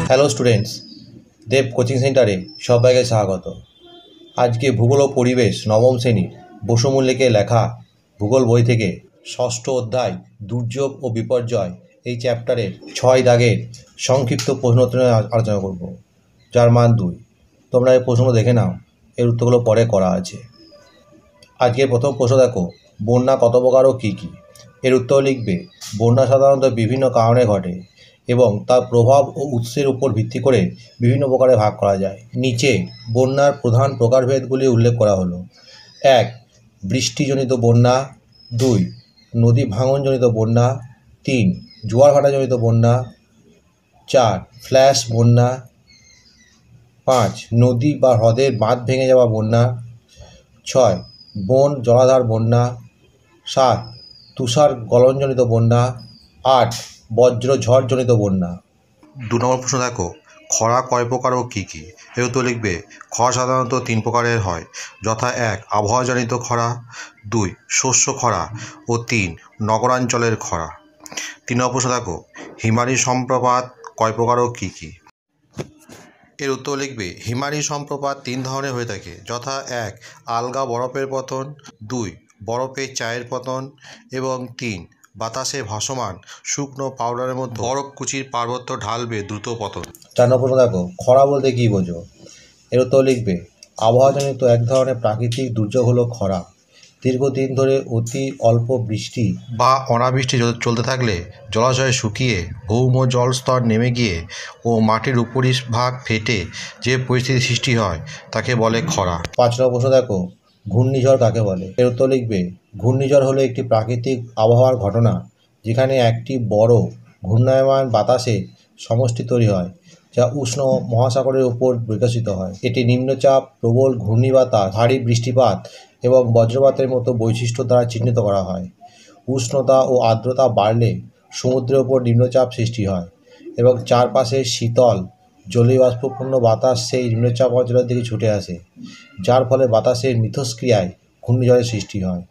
Hello students, দেব coaching সেন্টারে সবাইকে স্বাগত। আজকে ভূগোল ও পরিবেশ নবম শ্রেণীর বসু মল্লিকের লেখা ভূগোল বই থেকে ষষ্ঠ অধ্যায় দুর্যোগ ও বিপর্যয় এই চ্যাপ্টারের 6 দাগের সংক্ষিপ্ত প্রশ্নোত্তর নিয়ে আলোচনা করব, যার মান 2। তোমরা এই প্রশ্ন দেখে নাও, এর উত্তরগুলো পরে করা আছে। আজকের প্রথম প্রশ্ন দেখো, বন্যা কত প্রকার ও কী কী? এর উত্তর লিখবে, বন্যা সাধারণত বিভিন্ন কারণে ঘটে এবং তার প্রভাব ও উৎসের উপর ভিত্তি করে বিভিন্ন প্রকারে ভাগ করা যায়। নিচে বন্যার প্রধান প্রকারভেদগুলি উল্লেখ করা হলো। 1. বৃষ্টিজনিত বন্যা। 2. নদী ভাঙনজনিত বন্যা। 3. জোয়ার ভাটাজনিত বন্যা। 4. ফ্ল্যাশ বন্যা। 5. নদী বা হ্রদের বাঁধ ভেঙে যাওয়া বন্যা। 6. বন জলাধার বন্যা। 7. তুষার গলনজনিত বন্যা। 8. বজ্র ঝড়জনিত বন্যা। 2 নম্বর প্রশ্ন দেখো, খরা কয় প্রকার ও কী কী? এর উত্তর লিখবে, খরা সাধারণত 3 প্রকারের হয়, যথা 1. আবহাওয়াজনিত খরা, 2. শস্য খরা ও 3. নগরাঞ্চলের খরা। 3 নম্বর প্রশ্ন দেখো, হিমালয় সম্প্রপাত কয় প্রকার ও কী কী? এর উত্তর লিখবে, হিমালয় সম্প্রপাত 3 ধরনের হয়ে থাকে, যথা 1. আলগা বরফের পতন, 2. বরফের চায়ের পতন এবং 3. বাতাসে ভাসমান শুকনো পাউডারের মধ্যে বরফকুচির পার্বত্য ঢাল বেয়ে দ্রুত পতন। 4 নম্বর প্রশ্ন দেখো, খরা বলতে কী বোঝো? এর উত্তর লিখবে, আবহাওয়াজনিত এক ধরনের প্রাকৃতিক দুর্যোগ হলো খরা। দীর্ঘদিন ধরে অতি অল্প বৃষ্টি বা অনাবৃষ্টি চলতে থাকলে জলাশয় শুকিয়ে ভৌম জলস্তর নেমে গিয়ে ও মাটির উপরিভাগ ফেটে যে পরিস্থিতি সৃষ্টি হয় তাকে বলে খরা। 5 নম্বর প্রশ্ন দেখো, ঘূর্ণিঝড় কাকে বলে? এর উত্তর লিখবে, ঘূর্ণিঝড় হলো একটি প্রাকৃতিক আবহাওয়ার ঘটনা যেখানে একটি বড় ঘূর্ণায়মান বাতাসে সমষ্টি তৈরি হয়, যা উষ্ণ মহাসাগরের উপর বিকশিত হয়। এটি নিম্নচাপ, প্রবল ঘূর্ণিবাতাস, ভারী বৃষ্টিপাত এবং বজ্রপাতের মতো বৈশিষ্ট্য দ্বারা চিহ্নিত করা হয়। উষ্ণতা ও আর্দ্রতা বাড়লে সমুদ্রের উপর নিম্নচাপ সৃষ্টি হয় এবং চারপাশে শীতল জলীয়বাষ্পপূর্ণ বাতাস সেই নিম্নচাপ অঞ্চলের দিকে ছুটে আসে, যার ফলে বাতাসের মিথস্ক্রিয়ায় ঘূর্ণিঝড়ের সৃষ্টি হয়।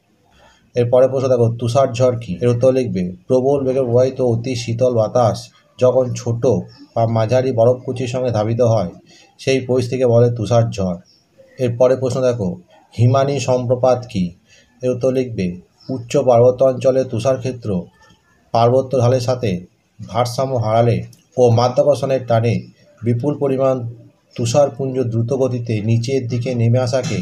এরপরে প্রশ্ন দেখো, তুষার ঝড় কী? এর উত্তর লিখবে, প্রবল বেগে প্রবাহিত অতি শীতল বাতাস যখন ছোট বা মাঝারি বরফকুচির সঙ্গে ধাবিত হয় সেই পরিস্থিতিকে বলে তুষার ঝড়। এরপরে প্রশ্ন দেখো, হিমানি সম্প্রপাত কী? এর উত্তর লিখবে, উচ্চ পার্বত্য অঞ্চলে তুষারক্ষেত্র পার্বত্য ঢালের সাথে ভারসাম্য হারালে ও মাধ্যাকর্ষণের টানে বিপুল পরিমাণ তুষারপুঞ্জ দ্রুত গতিতে নিচের দিকে নেমে আসাকে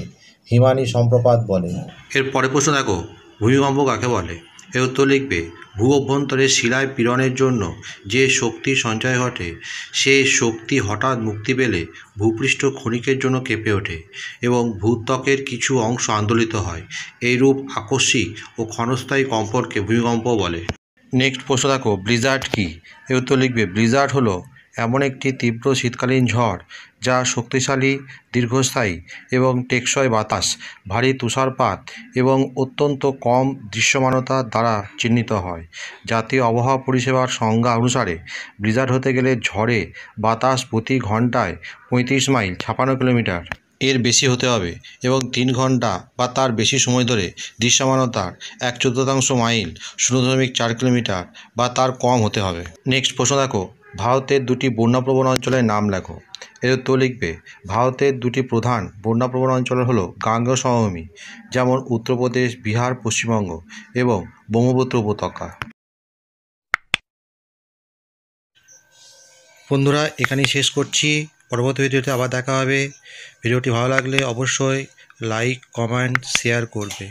হিমানি সম্প্রপাত বলে। এরপরে প্রশ্ন দেখো, ভূমিকম্প কাকে বলে? এর উত্তর লিখবে, ভূ অভ্যন্তরে শিলায় পীড়নের জন্য যে শক্তি সঞ্চয় ঘটে সে শক্তি হঠাৎ মুক্তি পেলে ভূপৃষ্ঠ ক্ষণিকের জন্য কেঁপে ওঠে এবং ভূত্বকের কিছু অংশ আন্দোলিত হয়। এইরূপ আকস্মিক ও ক্ষণস্থায়ী কম্পনকে ভূমিকম্প বলে। নেক্সট প্রশ্ন দেখো, ব্লিজার্ড কী? এর উত্তর লিখবে, ব্লিজার্ড হলো এমন একটি তীব্র শীতকালীন ঝড় যা শক্তিশালী, দীর্ঘস্থায়ী এবং টেকসই বাতাস, ভারী তুষারপাত এবং অত্যন্ত কম দৃশ্যমানতা দ্বারা চিহ্নিত হয়। জাতীয় আবহাওয়া পরিষেবার সংজ্ঞা অনুসারে ব্লিজার্ড হতে গেলে ঝড়ে বাতাস প্রতি ঘন্টায় 35 মাইল 56 কিলোমিটার এর বেশি হতে হবে এবং 3 ঘন্টা বা তার বেশি সময় ধরে দৃশ্যমানতার 1/4 মাইল 0.4 কিলোমিটার বা তার কম হতে হবে। নেক্সট প্রশ্ন দেখো, ভারতের 2টি বন্যাপ্রবণ অঞ্চলের নাম লেখো। এর উত্তর লিখবে, ভারতের 2টি প্রধান বন্যাপ্রবণ অঞ্চল হলো গাঙ্গেয় সমভূমি, যেমন উত্তরপ্রদেশ, বিহার, পশ্চিমবঙ্গ এবং ব্রহ্মপুত্র উপত্যকা। বন্ধুরা, এখানেই শেষ করছি। পরবর্তী ভিডিওতে আবার দেখা হবে। ভিডিওটি ভালো লাগলে অবশ্যই লাইক, কমেন্ট, শেয়ার করবে।